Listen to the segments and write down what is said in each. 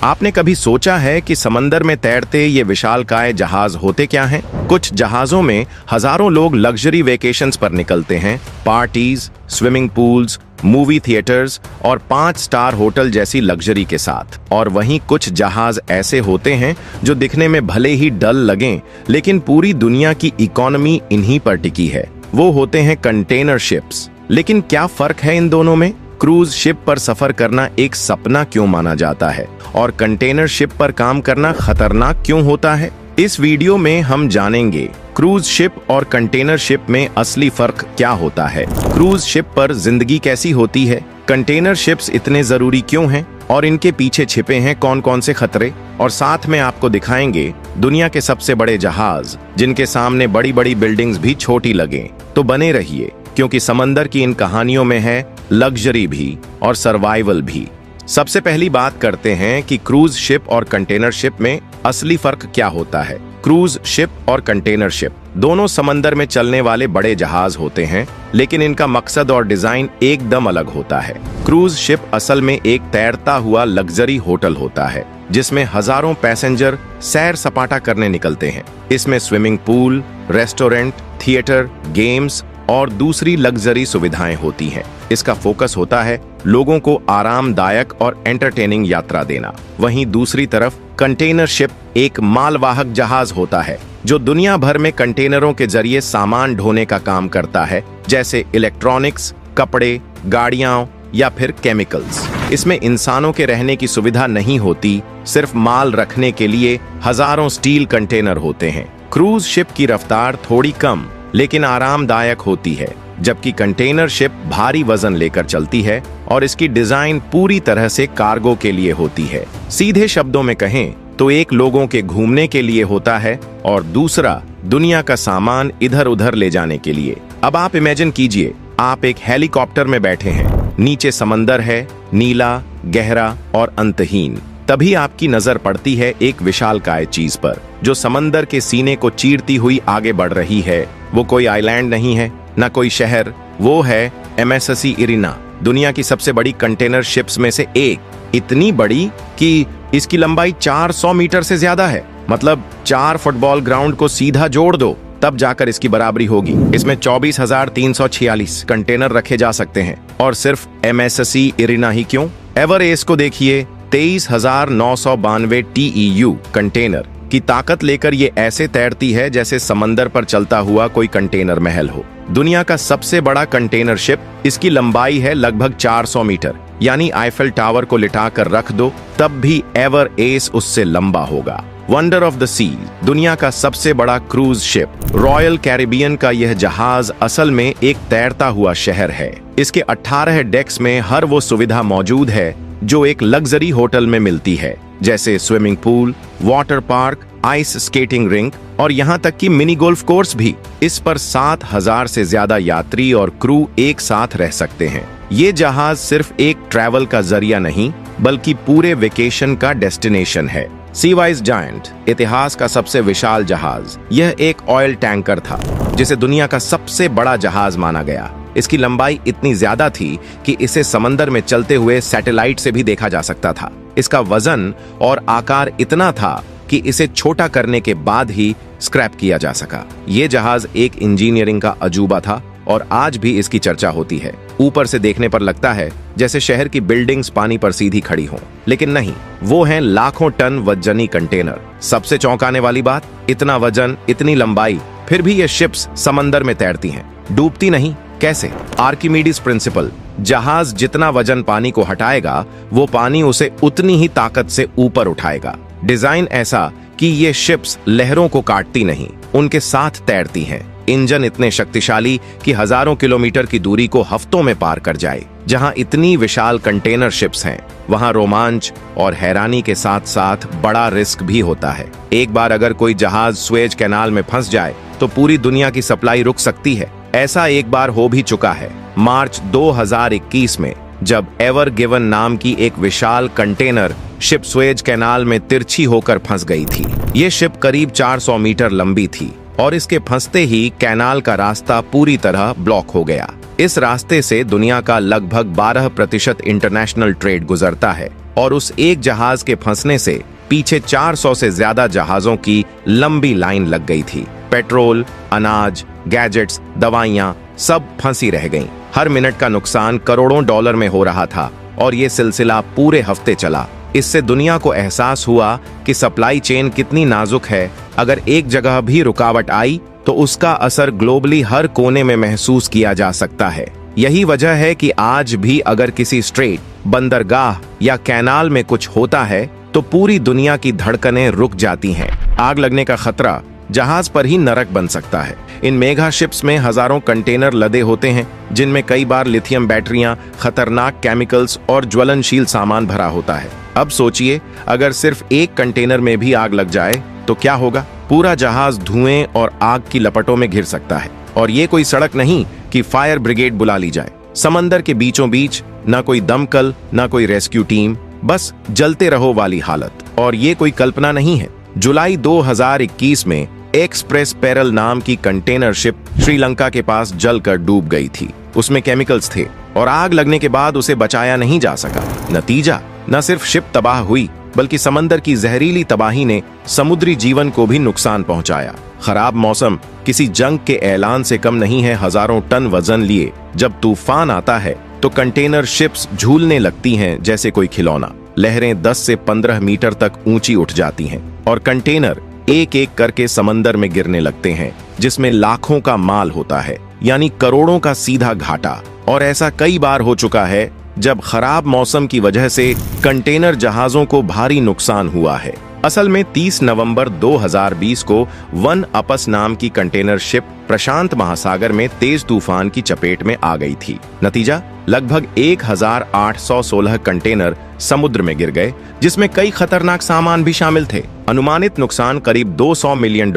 आपने कभी सोचा है कि समंदर में तैरते ये विशालकाय जहाज होते क्या हैं? कुछ जहाजों में हजारों लोग लग्जरी वेकेशंस पर निकलते हैं, parties, swimming pools, movie theatres और 5 स्टार होटल जैसी लग्जरी के साथ। और वहीं कुछ जहाज ऐसे होते हैं जो दिखने में भले ही डल लगें, लेकिन पूरी दुनिया की इकोनॉमी इन्हीं पर टिकी है। वो होते हैं कंटेनर शिप्स। लेकिन क्या फर्क है इन दोनों में? क्रूज शिप पर सफर करना एक सपना क्यों माना जाता है और कंटेनर शिप पर काम करना खतरनाक क्यों होता है? इस वीडियो में हम जानेंगे क्रूज शिप और कंटेनर शिप में असली फर्क क्या होता है, क्रूज शिप पर जिंदगी कैसी होती है, कंटेनर शिप्स इतने जरूरी क्यों हैं और इनके पीछे छिपे हैं कौन कौन से खतरे, और साथ में आपको दिखाएंगे दुनिया के सबसे बड़े जहाज जिनके सामने बड़ी बड़ी बिल्डिंग्स भी छोटी लगें। तो बने रहिए, क्योंकि समंदर की इन कहानियों में है लग्जरी भी और सर्वाइवल भी। सबसे पहली बात करते हैं कि क्रूज शिप और कंटेनर शिप में असली फर्क क्या होता है। क्रूज शिप और कंटेनर शिप दोनों समंदर में चलने वाले बड़े जहाज होते हैं, लेकिन इनका मकसद और डिजाइन एकदम अलग होता है। क्रूज शिप असल में एक तैरता हुआ लग्जरी होटल होता है जिसमें हजारों पैसेंजर सैर सपाटा करने निकलते हैं। इसमें swimming pool, restaurant, theatre, games और दूसरी लग्जरी सुविधाएं होती हैं। इसका फोकस होता है लोगों को आरामदायक और एंटरटेनिंग यात्रा देना। वहीं दूसरी तरफ कंटेनर शिप एक मालवाहक जहाज होता है जो दुनिया भर में कंटेनरों के जरिए सामान ढोने का काम करता है, जैसे इलेक्ट्रॉनिक्स, कपड़े, गाड़ियां या फिर केमिकल्स। इसमें इंसानों के रहने की सुविधा नहीं होती, सिर्फ माल रखने के लिए हजारों स्टील कंटेनर होते हैं। क्रूज शिप की रफ्तार थोड़ी कम लेकिन आरामदायक होती है, जबकि कंटेनर शिप भारी वजन लेकर चलती है और इसकी डिजाइन पूरी तरह से कार्गो के लिए होती है। सीधे शब्दों में कहें तो एक लोगों के घूमने के लिए होता है और दूसरा दुनिया का सामान इधर उधर ले जाने के लिए। अब आप इमेजिन कीजिए, आप एक हेलीकॉप्टर में बैठे हैं, नीचे समंदर है, नीला, गहरा और अंतहीन। तभी आपकी नजर पड़ती है एक विशालकाय चीज पर जो समंदर के सीने को चीरती हुई आगे बढ़ रही है। वो कोई आइलैंड नहीं है, न कोई शहर, वो है एमएससी इरिना, दुनिया की सबसे बड़ी कंटेनर शिप्स में से एक। इतनी बड़ी कि इसकी लंबाई 400 मीटर से ज्यादा है, मतलब 4 फुटबॉल ग्राउंड को सीधा जोड़ दो तब जाकर इसकी बराबरी होगी। इसमें 24,346 कंटेनर रखे जा सकते हैं। और सिर्फ एमएससी इरिना ही क्यों, एवरेस्ट को देखिए, 23,992 TEU कंटेनर की ताकत लेकर ये ऐसे तैरती है जैसे समंदर पर चलता हुआ कोई कंटेनर महल हो। दुनिया का सबसे बड़ा कंटेनर शिप, इसकी लंबाई है लगभग 400 मीटर, यानी आईफेल टावर को लिटाकर रख दो तब भी एवरेस्ट उससे लंबा होगा। वंडर ऑफ द सी, दुनिया का सबसे बड़ा क्रूज शिप रॉयल कैरिबियन का यह जहाज असल में एक तैरता हुआ शहर है। इसके 18 डेक्स में हर वो सुविधा मौजूद है जो एक लग्जरी होटल में मिलती है, जैसे swimming pool, water park, ice skating rink और यहाँ तक कि मिनी गोल्फ कोर्स भी। इस पर 7,000 से ज्यादा यात्री और क्रू एक साथ रह सकते हैं। ये जहाज सिर्फ एक ट्रैवल का जरिया नहीं बल्कि पूरे वेकेशन का डेस्टिनेशन है। सीवाइज जायंट, इतिहास का सबसे विशाल जहाज, यह एक ऑयल टैंकर था जिसे दुनिया का सबसे बड़ा जहाज माना गया। इसकी लंबाई इतनी ज्यादा थी कि इसे समंदर में चलते हुए सैटेलाइट से भी देखा जा सकता था। इसका वजन और आकार इतना था कि इसे छोटा करने के बाद ही स्क्रैप किया जा सका। ये जहाज एक इंजीनियरिंग का अजूबा था और आज भी इसकी चर्चा होती है। ऊपर से देखने पर लगता है जैसे शहर की बिल्डिंग्स पानी पर सीधी खड़ी हों, लेकिन नहीं, वो हैं लाखों टन वजनी कंटेनर। सबसे चौंकाने वाली बात, इतना वजन, इतनी लंबाई, फिर भी ये शिप्स समंदर में तैरती हैं, डूबती नहीं। कैसे? आर्किमिडीज प्रिंसिपल, जहाज जितना वजन पानी को हटाएगा वो पानी उसे उतनी ही ताकत से ऊपर उठाएगा। डिजाइन ऐसा कि ये शिप्स लहरों को काटती नहीं, उनके साथ तैरती हैं। इंजन इतने शक्तिशाली कि हजारों किलोमीटर की दूरी को हफ्तों में पार कर जाए। जहां इतनी विशाल कंटेनर शिप्स हैं, वहां रोमांच और हैरानी के साथ साथ बड़ा रिस्क भी होता है। एक बार अगर कोई जहाज स्वेज कैनाल में फंस जाए तो पूरी दुनिया की सप्लाई रुक सकती है। ऐसा एक बार हो भी चुका है, मार्च 2021 में, जब एवर गिवन नाम की एक विशाल कंटेनर शिप स्वेज कैनाल में तिरछी होकर फंस गई थी। ये शिप करीब 400 मीटर लंबी थी और इसके फंसते ही कैनाल का रास्ता पूरी तरह ब्लॉक हो गया। इस रास्ते से दुनिया का लगभग 12% इंटरनेशनल ट्रेड गुजरता है। और उस एक जहाज के फंसने से पीछे 400 से ज्यादा जहाजों की लंबी लाइन लग गई थी। पेट्रोल, अनाज, गैजेट्स, दवाइयां सब फंसी रह गईं। हर मिनट का नुकसान करोड़ों डॉलर में हो रहा था और ये सिलसिला पूरे हफ्ते चला। इससे दुनिया को एहसास हुआ कि सप्लाई चेन कितनी नाजुक है। अगर एक जगह भी रुकावट आई तो उसका असर ग्लोबली हर कोने में महसूस किया जा सकता है। यही वजह है कि आज भी अगर किसी स्ट्रेट, बंदरगाह या कैनाल में कुछ होता है तो पूरी दुनिया की धड़कनें रुक जाती हैं। आग लगने का खतरा जहाज पर ही नरक बन सकता है। इन मेगा शिप्स में हजारों कंटेनर लदे होते हैं, जिनमें कई बार लिथियम बैटरियां, खतरनाक केमिकल्स और ज्वलनशील सामान भरा होता है। अब सोचिए, अगर सिर्फ एक कंटेनर में भी आग लग जाए तो क्या होगा? पूरा जहाज धुएं और आग की लपटों में घिर सकता है। और ये कोई सड़क नहीं कि फायर ब्रिगेड बुला ली जाए। समंदर के बीचों बीच ना कोई दमकल, ना कोई रेस्क्यू टीम, बस जलते रहो वाली हालत। और ये कोई कल्पना नहीं है। जुलाई 2021 में एक्सप्रेस पेरल नाम की कंटेनर शिप श्रीलंका के पास जलकर डूब गई थी। उसमें केमिकल्स थे और आग लगने के बाद उसे बचाया नहीं जा सका। नतीजा, न सिर्फ शिप तबाह हुई बल्कि समंदर की जहरीली तबाही ने समुद्री जीवन को भी नुकसान पहुंचाया। खराब मौसम किसी जंग के ऐलान से कम नहीं है। हजारों टन वजन लिए जब तूफान आता है तो कंटेनर शिप्स झूलने लगती हैं जैसे कोई खिलौना। लहरें 10 से 15 मीटर तक ऊंची उठ जाती हैं और कंटेनर एक एक करके समंदर में गिरने लगते हैं, जिसमें लाखों का माल होता है, यानी करोड़ों का सीधा घाटा। और ऐसा कई बार हो चुका है जब खराब मौसम की वजह से कंटेनर जहाजों को भारी नुकसान हुआ है। असल में 30 नवंबर 2020 को वन अपस नाम की कंटेनर शिप प्रशांत महासागर में तेज तूफान की चपेट में आ गई थी। नतीजा, लगभग 1816 कंटेनर समुद्र में गिर गए, जिसमें कई खतरनाक सामान भी शामिल थे। अनुमानित नुकसान करीब $200 मिलियन,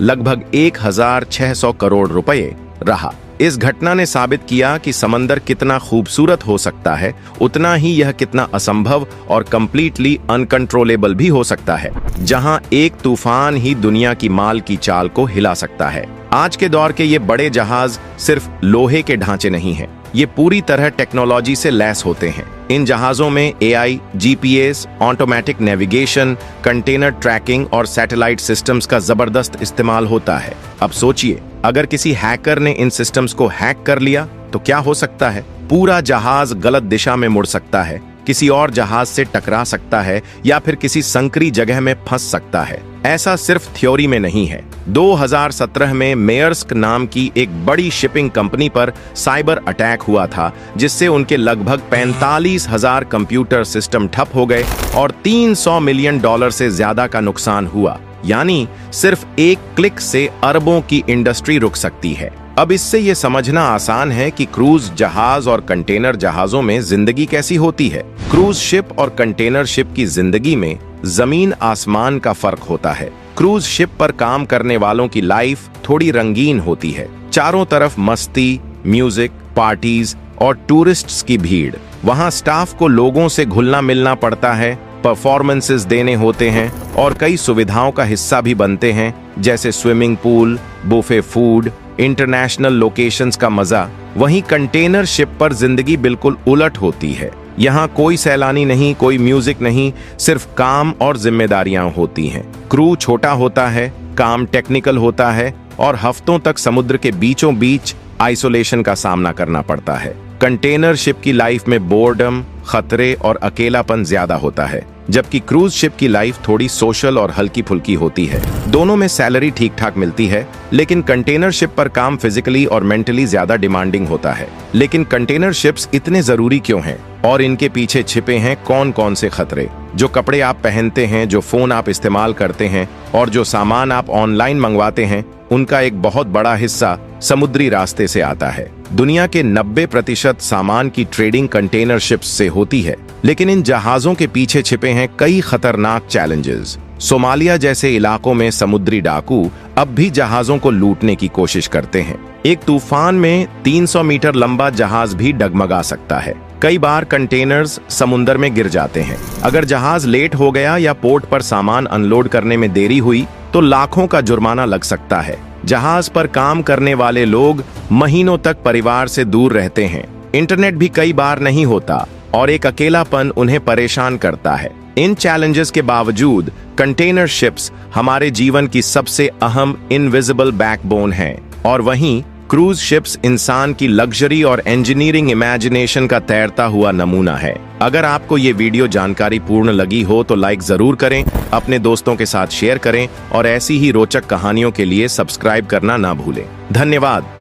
लगभग 1600 करोड़ रुपए रहा। इस घटना ने साबित किया कि समंदर कितना खूबसूरत हो सकता है, उतना ही यह कितना असंभव और कंप्लीटली अनकंट्रोलेबल भी हो सकता है, जहां एक तूफान ही दुनिया की माल की चाल को हिला सकता है। आज के दौर के ये बड़े जहाज सिर्फ लोहे के ढांचे नहीं हैं, ये पूरी तरह टेक्नोलॉजी से लैस होते हैं। इन जहाजों में AI, GPS, automatic navigation, container tracking और सैटेलाइट सिस्टम्स का जबरदस्त इस्तेमाल होता है। अब सोचिए, अगर किसी हैकर ने इन सिस्टम्स को हैक कर लिया तो क्या हो सकता है? पूरा जहाज गलत दिशा में मुड़ सकता है, किसी और जहाज से टकरा सकता है या फिर किसी संकरी जगह में फंस सकता है। ऐसा सिर्फ थ्योरी में नहीं है। 2017 में मेयर्स्क नाम की एक बड़ी शिपिंग कंपनी पर साइबर अटैक हुआ था, जिससे उनके लगभग 45,000 कंप्यूटर सिस्टम ठप हो गए और $300 मिलियन से ज्यादा का नुकसान हुआ। यानी सिर्फ एक क्लिक से अरबों की इंडस्ट्री रुक सकती है। अब इससे ये समझना आसान है कि क्रूज जहाज और कंटेनर जहाजों में जिंदगी कैसी होती है। क्रूज शिप और कंटेनर शिप की जिंदगी में जमीन आसमान का फर्क होता है। क्रूज शिप पर काम करने वालों की लाइफ थोड़ी रंगीन होती है। चारों तरफ मस्ती, म्यूजिक, पार्टीज और टूरिस्ट्स की भीड़। वहां स्टाफ को लोगों से घुलना मिलना पड़ता है, परफॉर्मेंसेस देने होते हैं और कई सुविधाओं का हिस्सा भी बनते हैं, जैसे swimming pool, buffet food, international locations का मजा। वहीं कंटेनर शिप पर जिंदगी बिल्कुल उलट होती है। यहाँ कोई सैलानी नहीं, कोई म्यूजिक नहीं, सिर्फ काम और जिम्मेदारियां होती हैं। क्रू छोटा होता है, काम टेक्निकल होता है और हफ्तों तक समुद्र के बीचों बीच आइसोलेशन का सामना करना पड़ता है। कंटेनर शिप की लाइफ में बोर्डम, खतरे और अकेलापन ज्यादा होता है, जबकि क्रूज शिप की लाइफ थोड़ी सोशल और हल्की फुल्की होती है। दोनों में सैलरी ठीक ठाक मिलती है, लेकिन कंटेनर शिप पर काम फिजिकली और मेंटली ज्यादा डिमांडिंग होता है। लेकिन कंटेनर शिप्स इतने जरूरी क्यों हैं और इनके पीछे छिपे हैं कौन कौन से खतरे? जो कपड़े आप पहनते हैं, जो फोन आप इस्तेमाल करते हैं और जो सामान आप ऑनलाइन मंगवाते हैं, उनका एक बहुत बड़ा हिस्सा समुद्री रास्ते से आता है। दुनिया के 90% सामान की ट्रेडिंग कंटेनर शिप्स से होती है, लेकिन इन जहाजों के पीछे छिपे हैं कई खतरनाक चैलेंजेस। सोमालिया जैसे इलाकों में समुद्री डाकू अब भी जहाजों को लूटने की कोशिश करते हैं। एक तूफान में 300 मीटर लंबा जहाज भी डगमगा सकता है। कई बार कंटेनर्स समुद्र में गिर जाते हैं। अगर जहाज लेट हो गया या पोर्ट पर सामान अनलोड करने में देरी हुई तो लाखों का जुर्माना लग सकता है। जहाज पर काम करने वाले लोग महीनों तक परिवार से दूर रहते हैं। इंटरनेट भी कई बार नहीं होता और एक अकेलापन उन्हें परेशान करता है। इन चैलेंजेस के बावजूद कंटेनर शिप्स हमारे जीवन की सबसे अहम इनविजिबल बैकबोन हैं, और वहीं क्रूज शिप्स इंसान की लग्जरी और इंजीनियरिंग इमेजिनेशन का तैरता हुआ नमूना है। अगर आपको ये वीडियो जानकारी पूर्ण लगी हो तो लाइक जरूर करें, अपने दोस्तों के साथ शेयर करें और ऐसी ही रोचक कहानियों के लिए सब्सक्राइब करना ना भूलें। धन्यवाद।